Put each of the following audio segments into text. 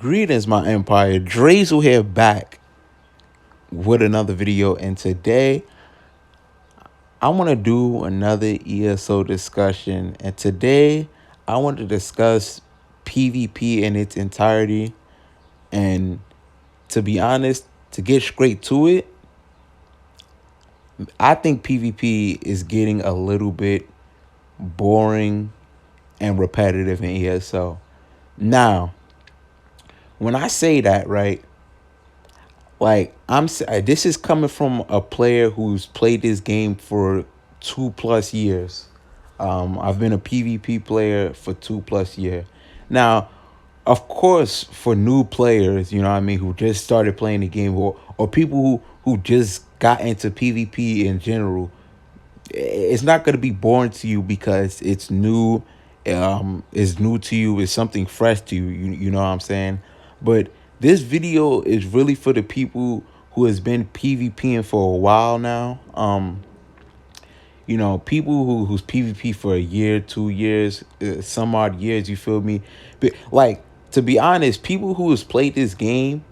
Greetings, my empire. Drazel here back with another video, and today I want to do another ESO discussion. And today I want to discuss PvP in its entirety. And to be honest, to get straight to it, I think PvP is getting a little bit boring and repetitive in ESO. Now, when I say that, right? Like this is coming from a player who's played this game for 2+ years. I've been a PvP player for 2+ years. Now, of course, for new players, you know what I mean, who just started playing the game, or people who just got into PvP in general, it's not going to be boring to you because it's new. It's new to you. It's something fresh to you. You know what I'm saying? But this video is really for the people who has been PvPing for a while now. You know, people who's PvP for a year, 2 years, some odd years. You feel me? But like, to be honest, people who has played this game,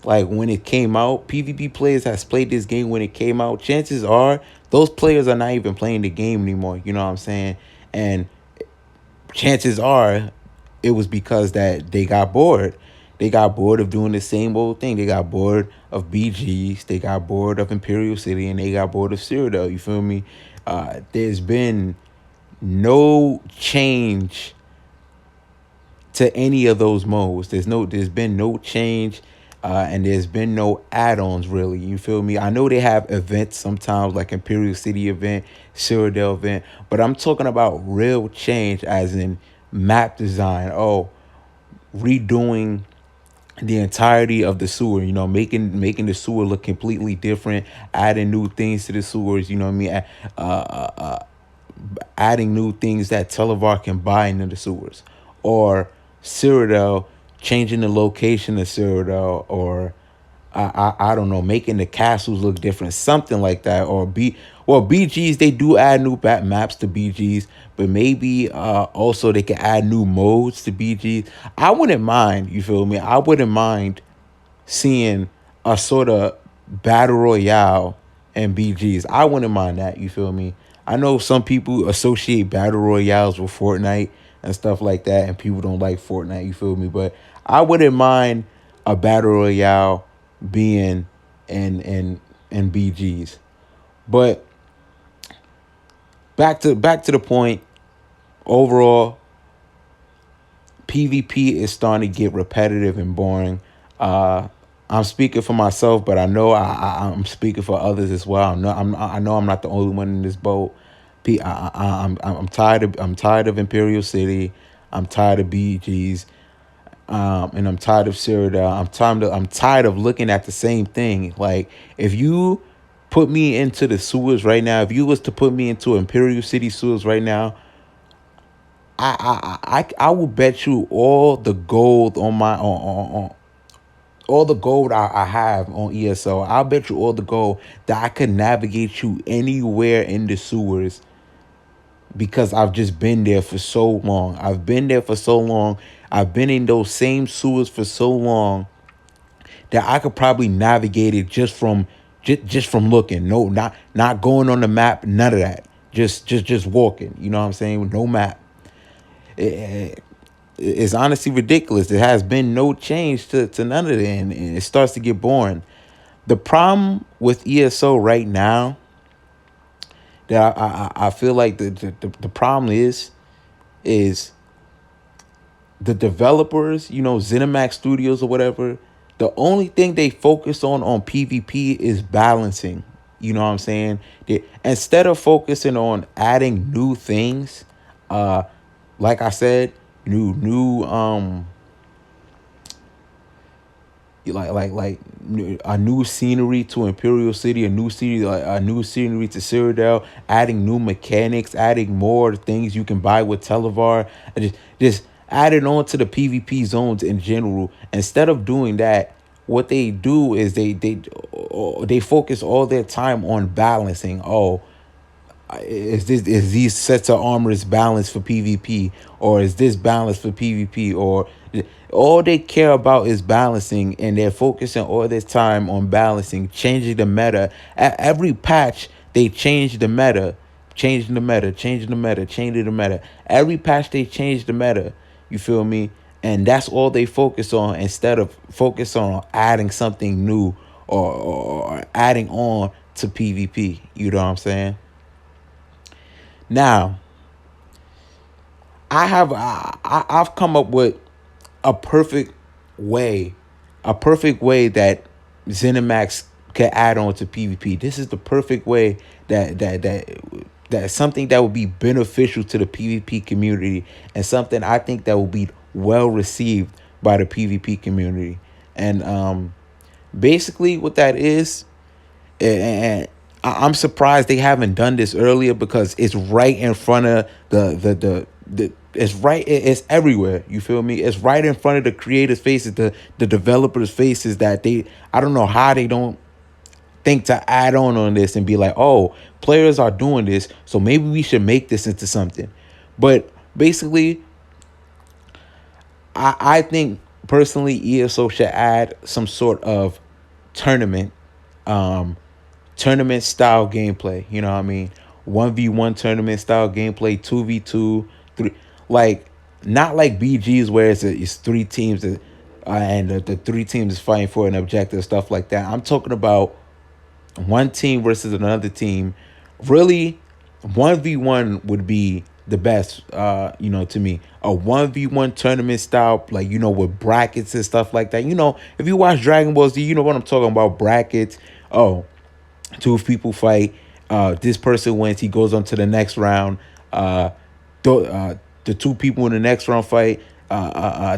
like when it came out, PvP players has played this game when it came out. Chances are those players are not even playing the game anymore. You know what I'm saying? And chances are it was because that they got bored. They got bored of doing the same old thing. They got bored of BGs. They got bored of Imperial City, and they got bored of Cyrodiil. You feel me? There's been no change to any of those modes. There's been no change, and there's been no add-ons really. You feel me? I know they have events sometimes, like Imperial City event, Cyrodiil event, but I'm talking about real change, as in map design. Oh, redoing the entirety of the sewer, you know, making the sewer look completely different, adding new things to the sewers, you know what I mean, adding new things that Televar can buy into the sewers, or Cyrodiil changing the location of Cyrodiil, or I don't know, making the castles look different, something like that. Or BGs, they do add new maps to BGs, but maybe also they can add new modes to BGs. I wouldn't mind, you feel me? I wouldn't mind seeing a sort of battle royale and BGs. I wouldn't mind that, you feel me? I know some people associate battle royales with Fortnite and stuff like that, and people don't like Fortnite, you feel me? But I wouldn't mind a battle royale being in BGs. But back to the point, overall, PvP is starting to get repetitive and boring. I'm speaking for myself, but I know I'm speaking for others as well. I know I'm not the only one in this boat. I'm tired of Imperial City. I'm tired of BGs. And I'm tired of Cyrodiil. I'm tired of looking at the same thing. Like, if you put me into the sewers right now, if you was to put me into Imperial City sewers right now, I will bet you all the gold on my on all the gold I have on ESO. I'll bet you all the gold that I could navigate you anywhere in the sewers, because I've just been there for so long. I've been there for so long. I've been in those same sewers for so long that I could probably navigate it just from looking. No, not going on the map, none of that. Just walking. You know what I'm saying? No map. It's honestly ridiculous. There has been no change to none of it, and it starts to get boring. The problem with ESO right now, that I feel like the problem is the developers, you know, ZeniMax Studios or whatever. The only thing they focus on PvP is balancing. You know what I'm saying? Instead of focusing on adding new things, like I said, new a new scenery to Imperial City, a new scenery to Cyrodiil, adding new mechanics, adding more things you can buy with Televar, just adding on to the PvP zones in general. Instead of doing that, what they do is they focus all their time on balancing. Oh, is these sets of armors balanced for PvP, or is this balanced for PvP, or all they care about is balancing, and they're focusing all this time on balancing, changing the meta. At every patch, they change the meta, changing the meta, changing the meta, changing the meta. Every patch they change the meta. You feel me? And that's all they focus on instead of focus on adding something new, or adding on to PvP. You know what I'm saying? Now, I've come up with a perfect way, a perfect way that ZeniMax can add on to PvP. This is the perfect way that something that would be beneficial to the PvP community, and something I think that will be well received by the PvP community. And basically what that is, and I'm surprised they haven't done this earlier, because it's right in front of the it's right, it's everywhere. You feel me? It's right in front of the creators' faces, the developers' faces, that I don't know how they don't think to add on this and be like, oh, players are doing this, so maybe we should make this into something. But basically, I think personally ESO should add some sort of tournament, um tournament style gameplay. You know what I mean? 1v1 tournament style gameplay, 2v2, three, like not like BGs where it's three teams that, and the three teams is fighting for an objective, stuff like that. I'm talking about one team versus another team. Really, 1v1 would be the best, to me. A 1v1 tournament style, like, with brackets and stuff like that. If you watch Dragon Ball Z, you know what I'm talking about, brackets. Oh, two people fight. This person wins. He goes on to the next round. The two people in the next round fight.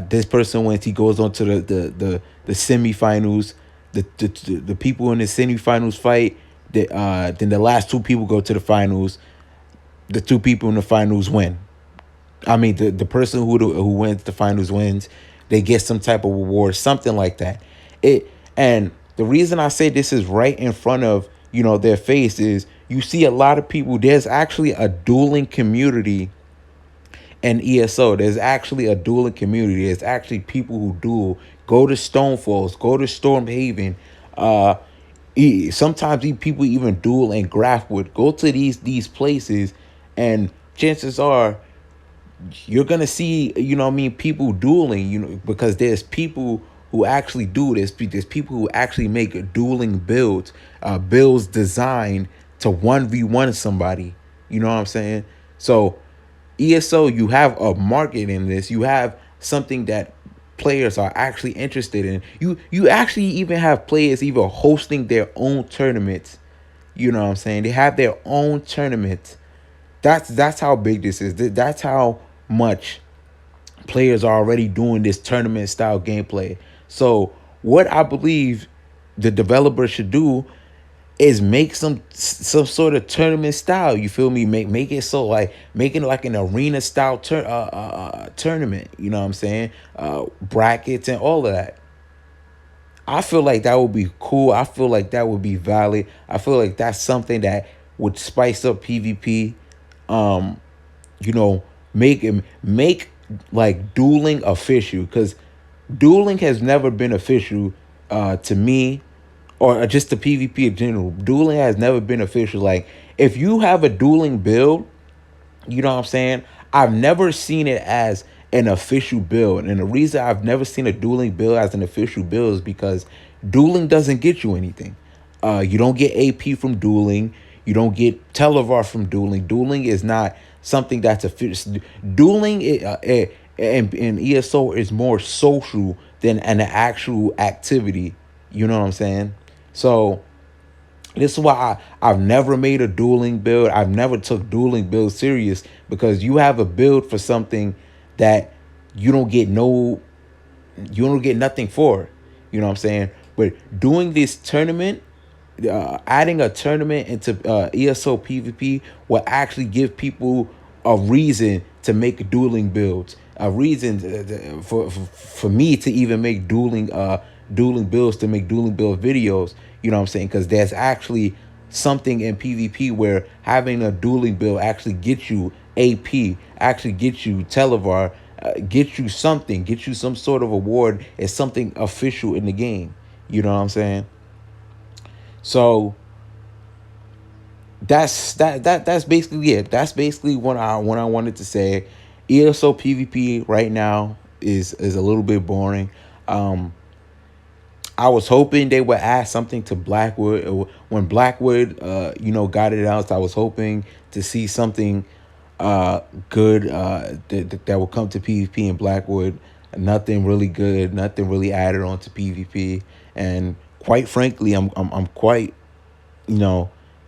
This person wins. He goes on to the semifinals. The people in the semifinals fight. Then the last two people go to the finals. The two people in the finals win. I mean, the person who wins the finals wins. They get some type of reward, something like that. And the reason I say this is right in front of their face is, you see a lot of people. There's actually a dueling community in ESO. There's actually a dueling community. There's actually people who duel. Go to Stonefalls. Go to Stormhaven. Sometimes people even duel in Graphwood. Go to these places, and chances are you're gonna see, people dueling, because there's people who actually do this. There's people who actually make dueling builds, builds designed to 1v1 somebody. You know what I'm saying? So ESO, you have a market in this. You have something that players are actually interested in. You actually even have players even hosting their own tournaments. You know what I'm saying? They have their own tournaments. That's how big this is. That's how much players are already doing this tournament style gameplay. So what I believe the developer should do is make some sort of tournament style. You feel me? Make it so, like, making it like an arena style tournament. You know what I'm saying? Brackets and all of that. I feel like that would be cool. I feel like that would be valid. I feel like that's something that would spice up PvP. Um, make like dueling official, because dueling has never been official to me, or just the PvP in general. Dueling has never been official. Like, if you have a dueling build, you know what I'm saying? I've never seen it as an official build. And the reason I've never seen a dueling build as an official build is because dueling doesn't get you anything. You don't get AP from dueling. You don't get televar from dueling. Dueling is not something that's official. Dueling and ESO is more social than an actual activity. You know what I'm saying? So this is why I've never made a dueling build. I've never took dueling build serious, because you have a build for something that you don't get nothing for. You know what I'm saying? But doing this tournament, adding a tournament into ESO PvP will actually give people a reason to make dueling builds, a reason for me to even make dueling builds, to make dueling build videos. You know what I'm saying? Because there's actually something in PvP where having a dueling build actually gets you AP, actually gets you Televar, gets you something, gets you some sort of award. It's something official in the game. You know what I'm saying? So that's basically it. That's basically what I wanted to say. ESO PvP right now is a little bit boring. Um, I was hoping they would add something to Blackwood. When Blackwood, got it out. I was hoping to see something good that will come to PvP in Blackwood. Nothing really good. Nothing really added on to PvP. And quite frankly, I'm quite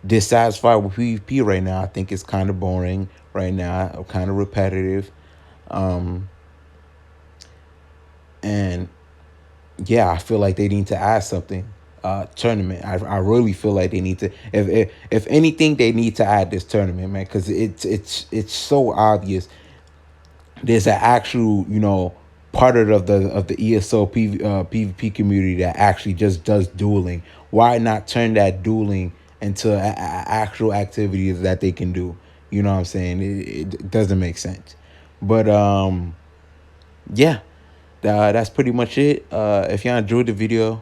dissatisfied with PvP right now. I think it's kind of boring right now. Kind of repetitive. Um, and yeah, I feel like they need to add something. Tournament. I really feel like they need to. If anything, they need to add this tournament, man, because it's so obvious. There's an actual part of the ESO PvP community that actually just does dueling. Why not turn that dueling into actual activities that they can do? You know what I'm saying? It doesn't make sense. But yeah, that's pretty much it. If y'all enjoyed the video,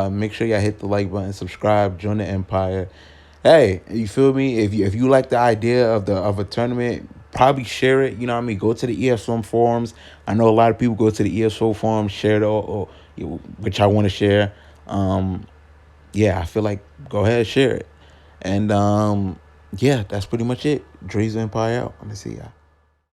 make sure y'all hit the like button, subscribe, join the empire. Hey, you feel me? If you like the idea of a tournament, probably share it. You know what I mean? Go to the ESO forums. I know a lot of people go to the ESO forums, share it all, which I want to share. Yeah, I feel like go ahead, share it. And yeah, that's pretty much it. Dre's Empire out. Let me see y'all.